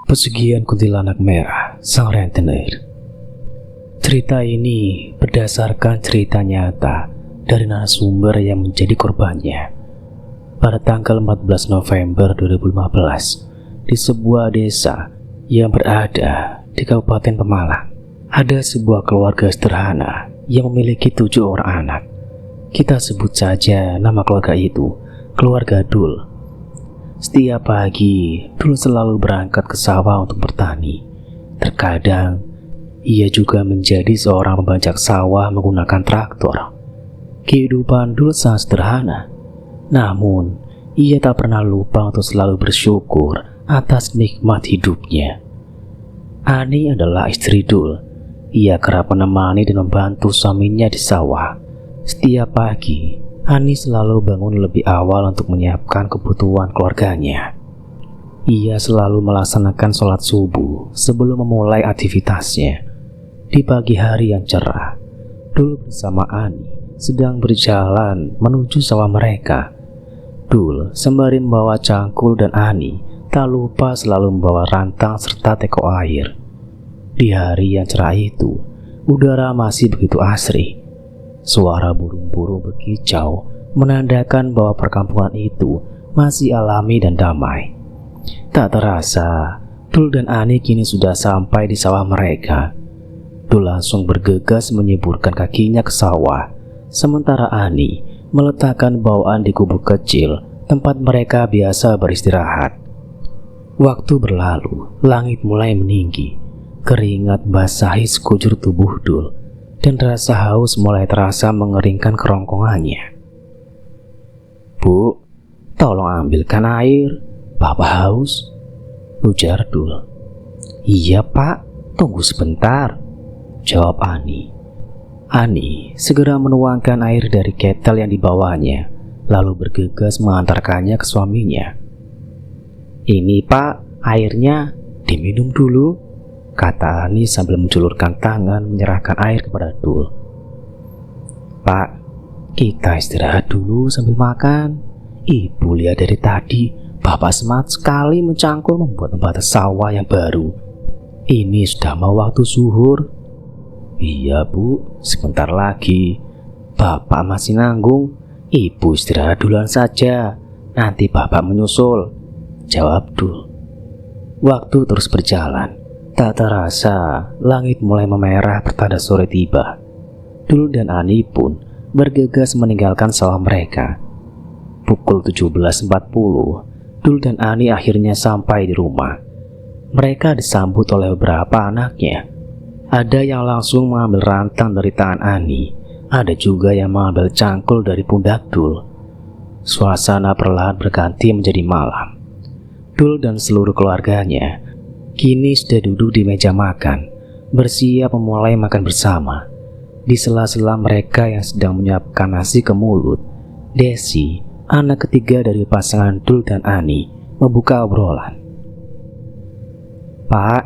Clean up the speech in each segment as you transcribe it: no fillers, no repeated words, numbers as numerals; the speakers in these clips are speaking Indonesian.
Pesugihan Kuntilanak Merah, Sang Rentenir. Cerita ini berdasarkan cerita nyata dari narasumber yang menjadi korbannya. Pada tanggal 14 November 2015, di sebuah desa yang berada di Kabupaten Pemalang, ada sebuah keluarga sederhana yang memiliki 7 orang anak. Kita sebut saja nama keluarga itu keluarga Dul. Setiap pagi, Dul selalu berangkat ke sawah untuk bertani. Terkadang, ia juga menjadi seorang pembajak sawah menggunakan traktor. Kehidupan Dul sangat sederhana. Namun, ia tak pernah lupa untuk selalu bersyukur atas nikmat hidupnya. Ani adalah istri Dul. Ia kerap menemani dan membantu suaminya di sawah. Setiap pagi, Ani selalu bangun lebih awal untuk menyiapkan kebutuhan keluarganya. Ia selalu melaksanakan sholat subuh sebelum memulai aktivitasnya. Di pagi hari yang cerah, Dul bersama Ani sedang berjalan menuju sawah mereka. Dul sembari membawa cangkul dan Ani tak lupa selalu membawa rantang serta teko air. Di hari yang cerah itu, udara masih begitu asri. Suara burung-burung berkicau menandakan bahwa perkampungan itu masih alami dan damai. Tak terasa, Dul dan Ani kini sudah sampai di sawah mereka. Dul langsung bergegas menyeburkan kakinya ke sawah, sementara Ani meletakkan bawaan di gubuk kecil tempat mereka biasa beristirahat. Waktu berlalu, langit mulai meninggi. Keringat basahi sekujur tubuh Dul, dan rasa haus mulai terasa mengeringkan kerongkongannya. "Bu, tolong ambilkan air, Bapak haus," ujar Dul. "Iya Pak, tunggu sebentar," jawab Ani. Ani segera menuangkan air dari ketel yang dibawanya, lalu bergegas mengantarkannya ke suaminya. "Ini Pak, airnya, diminum dulu," kata Ani sambil menjulurkan tangan menyerahkan air kepada Dul. "Pak, kita istirahat dulu sambil makan. Ibu lihat dari tadi Bapak semangat sekali mencangkul membuat pembatas sawah yang baru. Ini sudah mau waktu zuhur." "Iya Bu, sebentar lagi. Bapak masih nanggung. Ibu istirahat duluan saja, nanti Bapak menyusul," jawab Dul. Waktu terus berjalan. Tak terasa, langit mulai memerah pertanda sore tiba. Dul dan Ani pun bergegas meninggalkan sawah mereka. Pukul 17.40, Dul dan Ani akhirnya sampai di rumah. Mereka disambut oleh beberapa anaknya. Ada yang langsung mengambil rantang dari tangan Ani, ada juga yang mengambil cangkul dari pundak Dul. Suasana perlahan berganti menjadi malam. Dul dan seluruh keluarganya kini sudah duduk di meja makan, bersiap memulai makan bersama. Di sela-sela mereka yang sedang menyiapkan nasi ke mulut, Desi, anak ketiga dari pasangan Dul dan Ani, membuka obrolan. "Pak,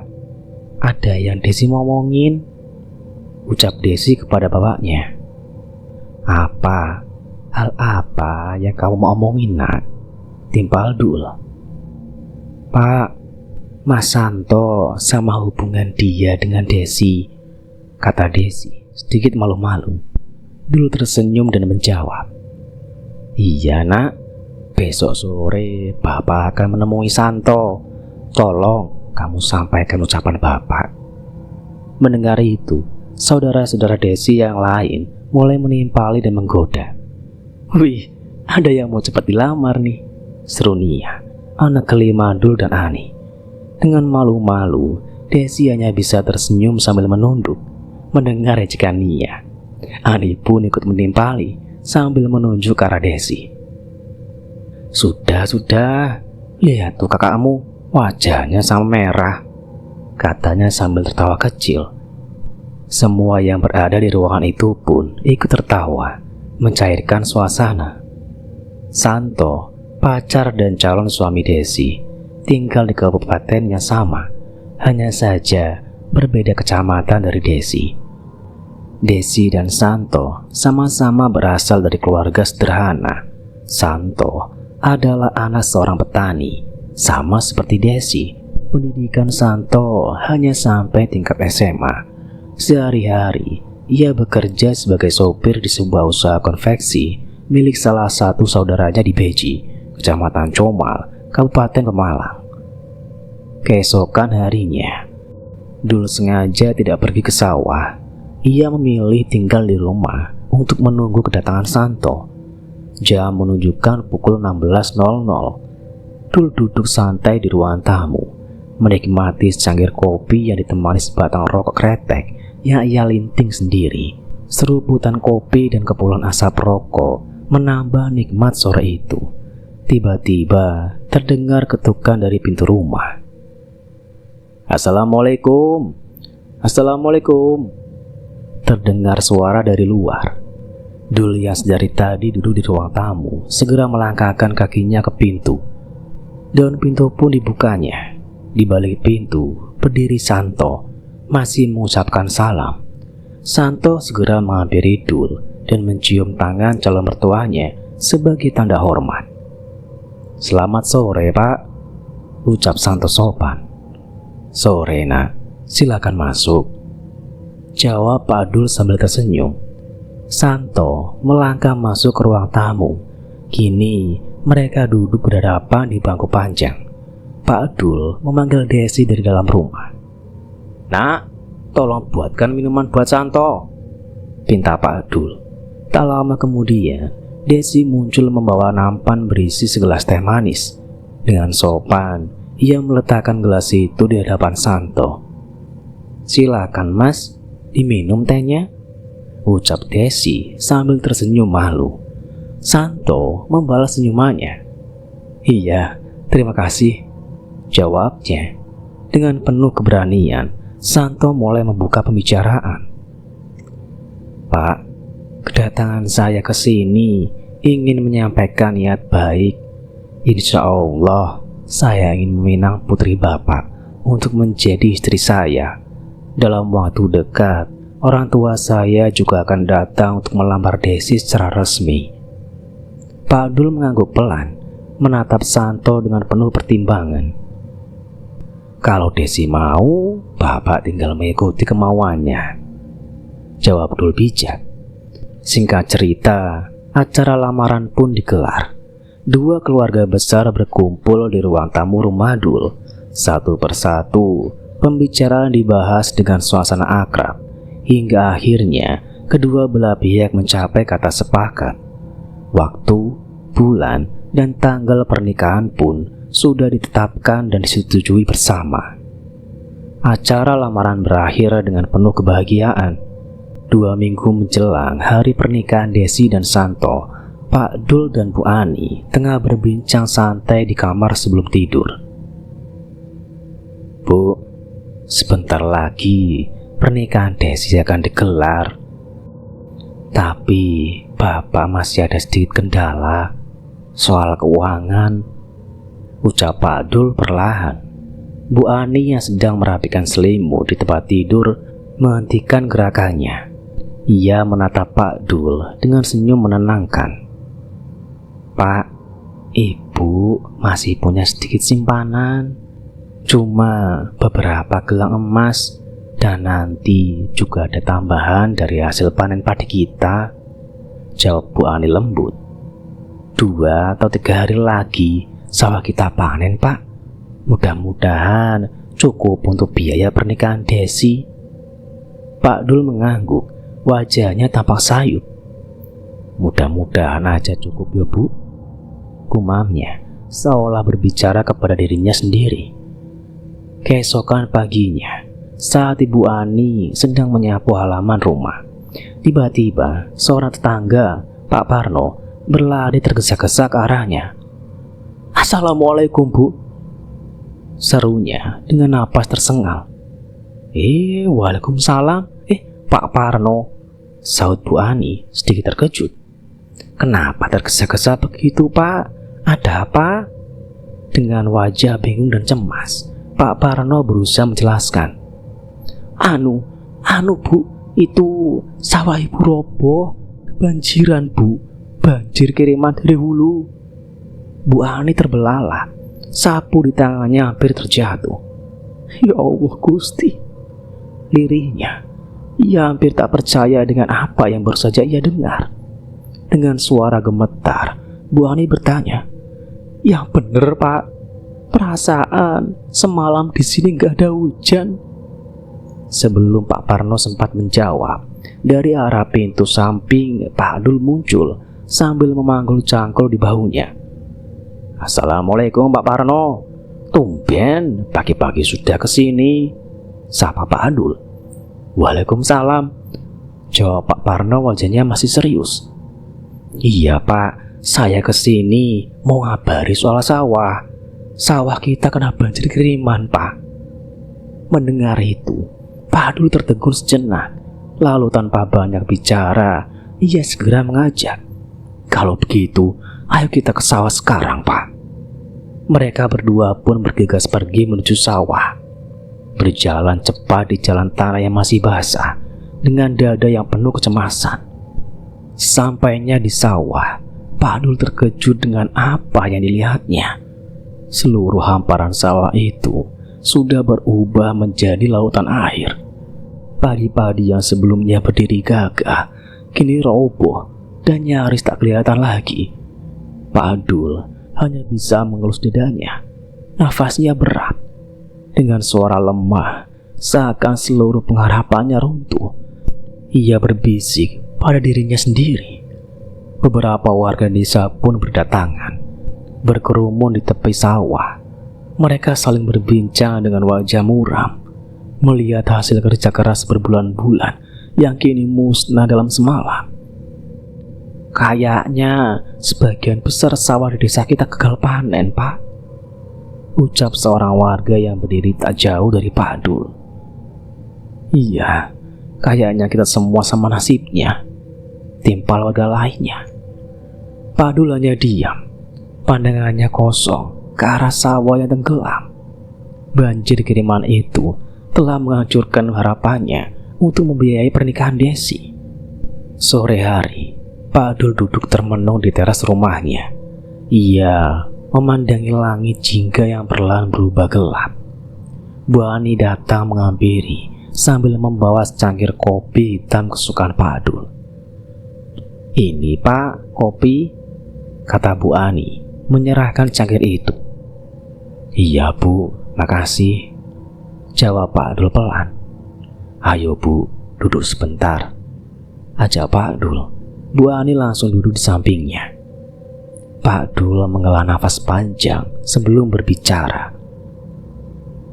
ada yang Desi mau ngomongin," ucap Desi kepada bapaknya. "Apa? Hal apa yang kamu mau omongin, Nak?" timpal Dul. "Pak, Mas Santo sama hubungan dia dengan Desi," kata Desi sedikit malu-malu. Dul tersenyum dan menjawab, "Iya Nak, besok sore Bapak akan menemui Santo. Tolong kamu sampaikan ucapan Bapak." Mendengar itu, saudara-saudara Desi yang lain mulai menimpali dan menggoda. "Wih, ada yang mau cepat dilamar nih," seru Nia, anak kelima Dul dan Ani. Dengan malu-malu, Desi hanya bisa tersenyum sambil menunduk mendengar ejekan Nia. Ani pun ikut menimpali sambil menunjuk ke arah Desi. Sudah, lihat tuh kakakmu, wajahnya sama merah," katanya sambil tertawa kecil. Semua yang berada di ruangan itu pun ikut tertawa, mencairkan suasana. Santo, pacar dan calon suami Desi, tinggal di kabupaten yang sama, hanya saja berbeda kecamatan dari Desi. Desi dan Santo sama-sama berasal dari keluarga sederhana. Santo adalah anak seorang petani, sama seperti Desi. Pendidikan Santo hanya sampai tingkat SMA. Sehari-hari, ia bekerja sebagai sopir di sebuah usaha konveksi milik salah satu saudaranya di Beji, Kecamatan Comal, Kabupaten Pemalang. Keesokan harinya, Dul sengaja tidak pergi ke sawah. Ia memilih tinggal di rumah untuk menunggu kedatangan Santo. Jam menunjukkan pukul 16.00. Dul duduk santai di ruang tamu, menikmati secangkir kopi yang ditemani sebatang rokok kretek yang ia linting sendiri. Seruputan kopi dan kepulan asap rokok menambah nikmat sore itu. Tiba-tiba terdengar ketukan dari pintu rumah. "Assalamualaikum. Assalamualaikum." Terdengar suara dari luar. Dul yang dari tadi duduk di ruang tamu segera melangkahkan kakinya ke pintu. Dan pintu pun dibukanya. Di balik pintu berdiri Santo, masih mengucapkan salam. Santo segera menghampiri Dul dan mencium tangan calon mertuanya sebagai tanda hormat. "Selamat sore, Pak," ucap Santo sopan. "Sore, Nak. Silakan masuk," jawab Pak Dul sambil tersenyum. Santo melangkah masuk ke ruang tamu. Kini mereka duduk berhadapan di bangku panjang. Pak Dul memanggil Desi dari dalam rumah. "Nak, tolong buatkan minuman buat Santo," pinta Pak Dul. Tak lama kemudian, Desi muncul membawa nampan berisi segelas teh manis. Dengan sopan, ia meletakkan gelas itu di hadapan Santo. "Silakan, Mas, diminum tehnya," ucap Desi sambil tersenyum malu. Santo membalas senyumannya. "Iya, terima kasih," jawabnya. Dengan penuh keberanian, Santo mulai membuka pembicaraan. "Pak, kedatangan saya ke sini ingin menyampaikan niat baik. Insya Allah, saya ingin meminang putri Bapak untuk menjadi istri saya. Dalam waktu dekat, orang tua saya juga akan datang untuk melamar Desi secara resmi." Pak Dul mengangguk pelan, menatap Santo dengan penuh pertimbangan. "Kalau Desi mau, Bapak tinggal mengikuti kemauannya," jawab Dul bijak. Singkat cerita, acara lamaran pun digelar. Dua keluarga besar berkumpul di ruang tamu rumah Dul. Satu persatu, pembicaraan dibahas dengan suasana akrab, hingga akhirnya kedua belah pihak mencapai kata sepakat. Waktu, bulan, dan tanggal pernikahan pun sudah ditetapkan dan disetujui bersama. Acara lamaran berakhir dengan penuh kebahagiaan. 2 minggu menjelang hari pernikahan Desi dan Santo, Pak Dul dan Bu Ani tengah berbincang santai di kamar sebelum tidur. "Bu, sebentar lagi pernikahan Desi akan digelar. Tapi Bapak masih ada sedikit kendala soal keuangan," ucap Pak Dul perlahan. Bu Ani yang sedang merapikan selimut di tempat tidur menghentikan gerakannya. Ia menatap Pak Dul dengan senyum menenangkan. "Pak, Ibu masih punya sedikit simpanan, cuma beberapa gelang emas, dan nanti juga ada tambahan dari hasil panen padi kita," jawab Bu Ani lembut. 2 atau 3 hari lagi sawah kita panen, Pak. Mudah-mudahan cukup untuk biaya pernikahan Desi." Pak Dul mengangguk, wajahnya tampak sayup. "Mudah-mudahan aja cukup ya, Bu," gumamnya, seolah berbicara kepada dirinya sendiri. Keesokan paginya, saat Ibu Ani sedang menyapu halaman rumah, tiba-tiba seorang tetangga, Pak Parno, berlari tergesa-gesa ke arahnya. "Assalamualaikum, Bu," serunya dengan napas tersengal. Waalaikumsalam. Pak Parno," sahut Bu Ani sedikit terkejut. "Kenapa tergesa-gesa begitu, Pak? Ada apa?" Dengan wajah bingung dan cemas, Pak Parno berusaha menjelaskan. Anu Bu, itu sawah Ibu roboh, kebanjiran Bu, banjir kiriman dari hulu." Bu Ani terbelalak, sapu di tangannya hampir terjatuh. Ya Allah Gusti, lirihnya. Ia hampir tak percaya dengan apa yang baru saja ia dengar. Dengan suara gemetar, Bu Ani bertanya, "Yang bener Pak, perasaan semalam di sini gak ada hujan." Sebelum Pak Parno sempat menjawab, dari arah pintu samping Pak Dul muncul sambil memanggul cangkul di bahunya. "Assalamualaikum Pak Parno, tumben pagi-pagi sudah kesini," sapa Pak Dul. "Waalaikumsalam," jawab Pak Parno, wajahnya masih serius. "Iya Pak, saya kesini mau ngabari soal sawah. Sawah kita kena banjir kiriman Pak." Mendengar itu, Pak Dul tertegun sejenak. Lalu tanpa banyak bicara, ia segera mengajak, "Kalau begitu, ayo kita ke sawah sekarang Pak." Mereka berdua pun bergegas pergi menuju sawah. Berjalan cepat di jalan tanah yang masih basah, dengan dada yang penuh kecemasan. Sampainya di sawah, Pak Dul terkejut dengan apa yang dilihatnya. Seluruh hamparan sawah itu sudah berubah menjadi lautan air. Padi-padi yang sebelumnya berdiri gagah kini roboh dan nyaris tak kelihatan lagi. Pak Dul hanya bisa mengelus dadanya. Nafasnya berat. Dengan suara lemah, seakan seluruh pengharapannya runtuh, ia berbisik pada dirinya sendiri. Beberapa warga desa pun berdatangan, berkerumun di tepi sawah. Mereka saling berbincang dengan wajah muram, melihat hasil kerja keras berbulan-bulan yang kini musnah dalam semalam. "Kayaknya sebagian besar sawah di desa kita gagal panen Pak," ucap seorang warga yang berdiri tak jauh dari Pak Dul. "Iya, kayaknya kita semua sama nasibnya," timpal warga lainnya. Pak Dul hanya diam, pandangannya kosong ke arah sawah yang tenggelam. Banjir kiriman itu telah menghancurkan harapannya untuk membiayai pernikahan Desi. Sore hari, Pak Dul duduk termenung di teras rumahnya. Ia memandangi langit jingga yang perlahan berubah gelap. Bu Ani datang menghampiri sambil membawa secangkir kopi hitam kesukaan Pak Dul. "Ini Pak, kopi," kata Bu Ani menyerahkan cangkir itu. "Iya Bu, makasih," jawab Pak Dul pelan. "Ayo Bu, duduk sebentar," ajak Pak Dul. Bu Ani langsung duduk di sampingnya. Pak Dul menghela nafas panjang sebelum berbicara.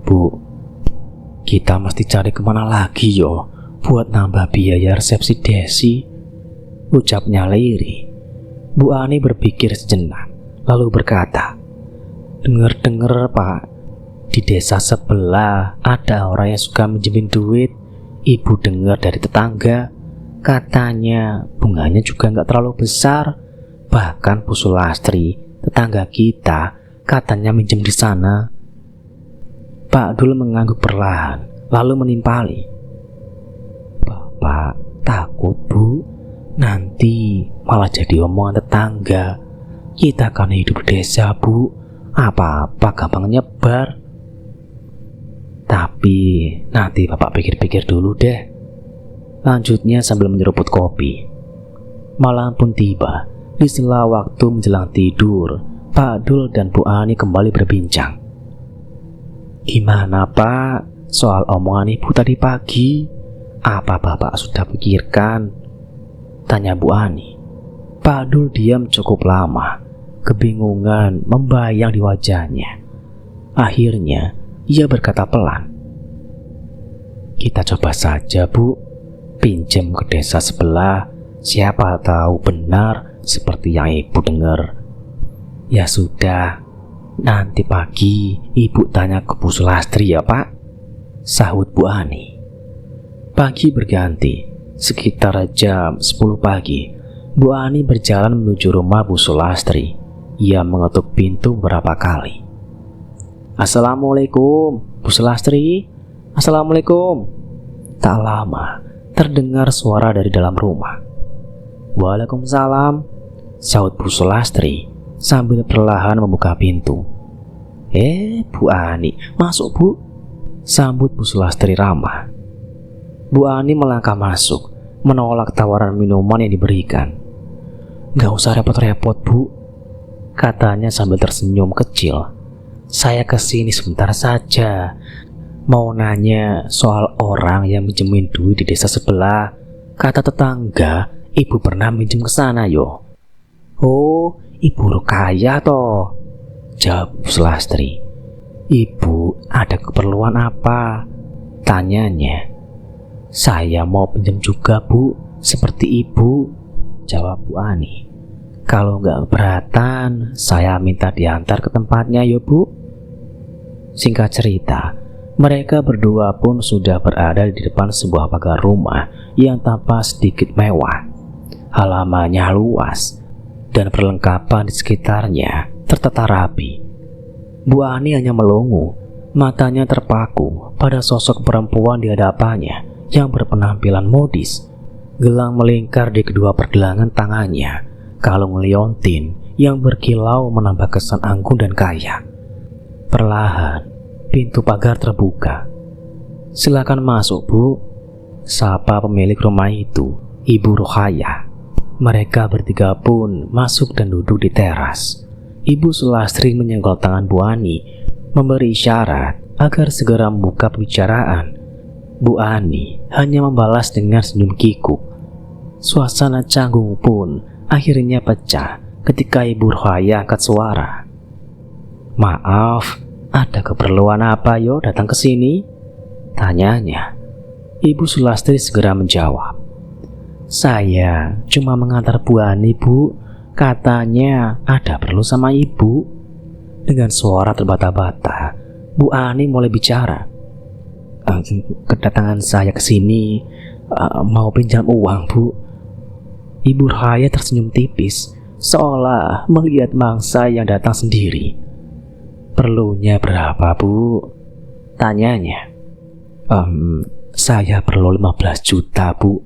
"Bu, kita mesti cari kemana lagi yo buat nambah biaya resepsi Desi," ucapnya lirih. Bu Ani berpikir sejenak, lalu berkata, "Dengar-dengar Pak, di desa sebelah ada orang yang suka minjemin duit. Ibu dengar dari tetangga, katanya bunganya juga nggak terlalu besar. Bahkan Bu Sulastri, tetangga kita, katanya minjem di sana." Pak Dul mengangguk perlahan, lalu menimpali, "Bapak takut Bu, nanti malah jadi omongan tetangga. Kita kan hidup di desa Bu, apa-apa gampang nyebar. Tapi nanti Bapak pikir-pikir dulu deh," lanjutnya sambil menyeruput kopi. Malam pun tiba. Di sela waktu menjelang tidur, Pak Dul dan Bu Ani kembali berbincang. "Gimana Pak soal omongan Ibu tadi pagi? Apa Bapak sudah pikirkan?" tanya Bu Ani. Pak Dul diam cukup lama. Kebingungan membayang di wajahnya. Akhirnya ia berkata pelan, "Kita coba saja Bu, pinjam ke desa sebelah. Siapa tahu benar seperti yang Ibu dengar." "Ya sudah, nanti pagi Ibu tanya ke Bu Sulastri ya Pak," sahut Bu Ani. Pagi berganti. Sekitar jam 10 pagi, Bu Ani berjalan menuju rumah Bu Sulastri. Ia mengetuk pintu beberapa kali. "Assalamualaikum, Bu Sulastri. Assalamualaikum." Tak lama, terdengar suara dari dalam rumah. "Waalaikumsalam," sahut Bu Sulastri sambil perlahan membuka pintu. "Bu Ani, masuk Bu," sambut Bu Sulastri ramah. Bu Ani melangkah masuk, menolak tawaran minuman yang diberikan. "Gak usah repot-repot, Bu," katanya sambil tersenyum kecil. "Saya kesini sebentar saja. Mau nanya soal orang yang minjemin duit di desa sebelah. Kata tetangga, ibu pernah minjem ke sana yo." "Oh, Ibu Rukaya toh?" jawab Bu Sulastri. "Ibu ada keperluan apa?" tanyanya. "Saya mau pinjam juga, Bu, seperti ibu," jawab Bu Ani. "Kalau nggak keberatan, saya minta diantar ke tempatnya ya, Bu." Singkat cerita, mereka berdua pun sudah berada di depan sebuah pagar rumah yang tampak sedikit mewah. Halamannya luas dan perlengkapan di sekitarnya tertata rapi. Bu Ani hanya melongo, matanya terpaku pada sosok perempuan di hadapannya yang berpenampilan modis. Gelang melingkar di kedua pergelangan tangannya, kalung liontin yang berkilau menambah kesan anggun dan kaya. Perlahan, pintu pagar terbuka. "Silakan masuk, Bu," sapa pemilik rumah itu, Ibu Rukaya. Mereka bertiga pun masuk dan duduk di teras. Ibu Sulastri menyenggol tangan Bu Ani, memberi isyarat agar segera membuka pembicaraan. Bu Ani hanya membalas dengan senyum kikuk. Suasana canggung pun akhirnya pecah ketika Ibu Rukaya angkat suara. "Maaf, ada keperluan apa yo datang ke sini?" tanyanya. Ibu Sulastri segera menjawab, "Saya cuma mengantar Bu Ani, Bu. Katanya ada perlu sama Ibu." Dengan suara terbata-bata, Bu Ani mulai bicara. "Kedatangan saya ke sini mau pinjam uang, Bu." Ibu Rukaya tersenyum tipis, seolah melihat mangsa yang datang sendiri. "Perlunya berapa, Bu?" tanyanya. Saya perlu 15 juta, Bu.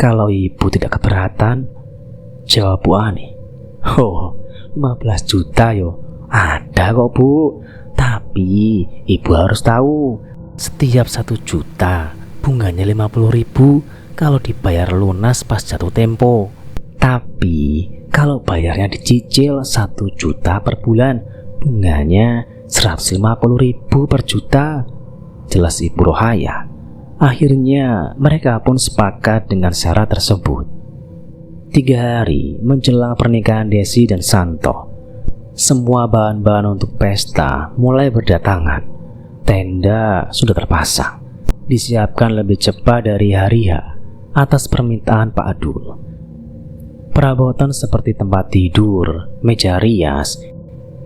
Kalau Ibu tidak keberatan," jawab Bu Ani. "Oh, 15 juta yo. Ada kok, Bu. Tapi Ibu harus tahu, setiap 1 juta bunganya 50.000 kalau dibayar lunas pas jatuh tempo. Tapi kalau bayarnya dicicil 1 juta per bulan, bunganya 150.000 per juta," jelas Ibu Rukaya. Akhirnya mereka pun sepakat dengan syarat tersebut. 3 hari menjelang pernikahan Desi dan Santo, semua bahan-bahan untuk pesta mulai berdatangan. Tenda sudah terpasang, disiapkan lebih cepat dari hari H atas permintaan Pak Adul. Perabotan seperti tempat tidur, meja rias,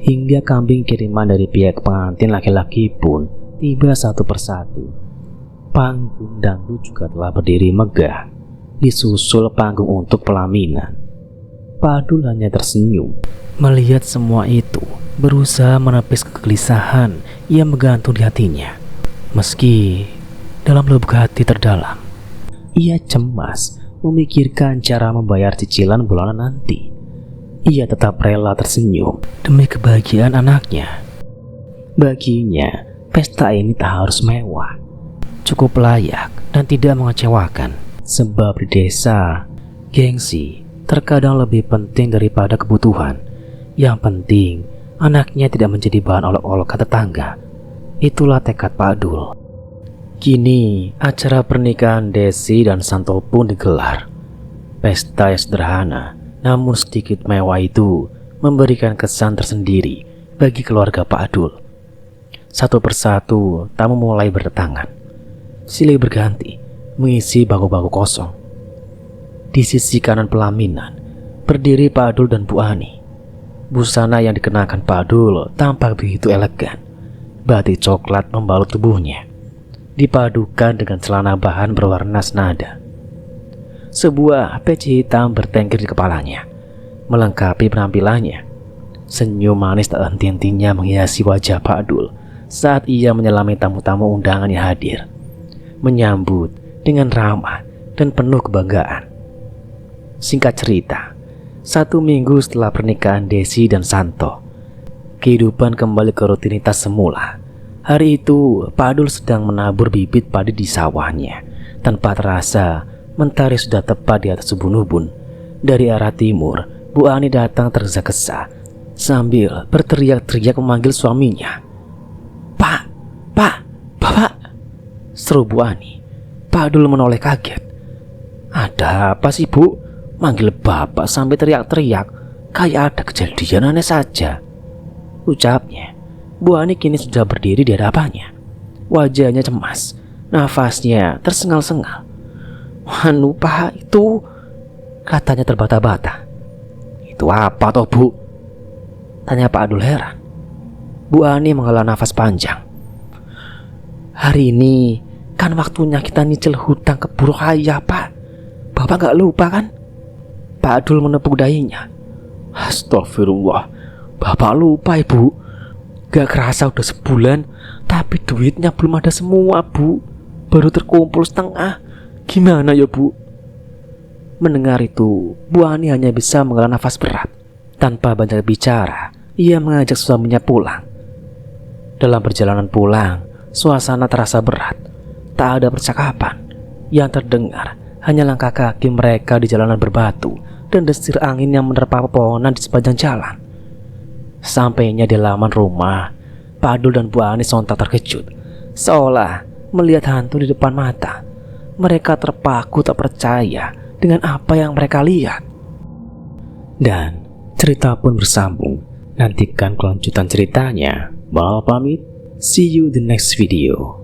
hingga kambing kiriman dari pihak pengantin laki-laki pun tiba satu persatu. Panggung dangdut juga telah berdiri megah, disusul panggung untuk pelaminan. Pak Adul hanya tersenyum melihat semua itu, berusaha menepis kegelisahan yang menggantung di hatinya. Meski dalam lubuk hati terdalam, ia cemas memikirkan cara membayar cicilan bulanan nanti. Ia tetap rela tersenyum demi kebahagiaan anaknya. Baginya, pesta ini tak harus mewah, cukup layak dan tidak mengecewakan. Sebab di desa, gengsi terkadang lebih penting daripada kebutuhan. Yang penting, anaknya tidak menjadi bahan olok-olokan tetangga. Itulah tekad Pak Adul. Kini, acara pernikahan Desi dan Santo pun digelar. Pesta yang sederhana, namun sedikit mewah itu memberikan kesan tersendiri bagi keluarga Pak Adul. Satu persatu, tamu mulai berdatangan, silih berganti mengisi bangku-bangku kosong. Di sisi kanan pelaminan berdiri Pak Adul dan Bu Ani. Busana yang dikenakan Pak Adul tampak begitu elegan. Batik coklat membalut tubuhnya, dipadukan dengan celana bahan berwarna senada. Sebuah peci hitam bertengger di kepalanya melengkapi penampilannya. Senyum manis tak henti-hentinya menghiasi wajah Pak Adul saat ia menyelami tamu-tamu undangan yang hadir, menyambut dengan ramah dan penuh kebanggaan. Singkat cerita, 1 minggu setelah pernikahan Desi dan Santo, kehidupan kembali ke rutinitas semula. Hari itu Pak Adul sedang menabur bibit padi di sawahnya. Tanpa terasa, mentari sudah tepat di atas ubun-ubun. Dari arah timur, Bu Ani datang tergesa-gesa sambil berteriak-teriak memanggil suaminya. Pak, Bapak, seru Bu Ani. Pak Adul menoleh kaget. Ada apa sih Bu? Manggil Bapak sampai teriak-teriak, kayak ada kejadian aneh saja, ucapnya. Bu Ani kini sudah berdiri di hadapannya. Wajahnya cemas, nafasnya tersengal-sengal. Anu Pak, itu, katanya terbata-bata. Itu apa toh Bu? Tanya Pak Adul heran. Bu Ani menghela nafas panjang. Hari ini kan waktunya kita nyicil hutang ke buruh kaya Pak. Bapak gak lupa kan? Pak Adul menepuk dahinya. Astagfirullah, Bapak lupa Ibu. Gak kerasa udah sebulan, tapi duitnya belum ada semua Bu. Baru terkumpul setengah. Gimana ya Bu? Mendengar itu, Bu Ani hanya bisa menghela nafas berat. Tanpa banyak bicara, ia mengajak suaminya pulang. Dalam perjalanan pulang, suasana terasa berat. Tak ada percakapan. Yang terdengar hanya langkah kaki mereka di jalanan berbatu dan desir angin yang menerpa pepohonan di sepanjang jalan. Sampainya di halaman rumah, Pak Adul dan Bu Ani sontak terkejut, seolah melihat hantu di depan mata. Mereka terpaku tak percaya dengan apa yang mereka lihat. Dan cerita pun bersambung. Nantikan kelanjutan ceritanya. Mal pamit. See you the next video.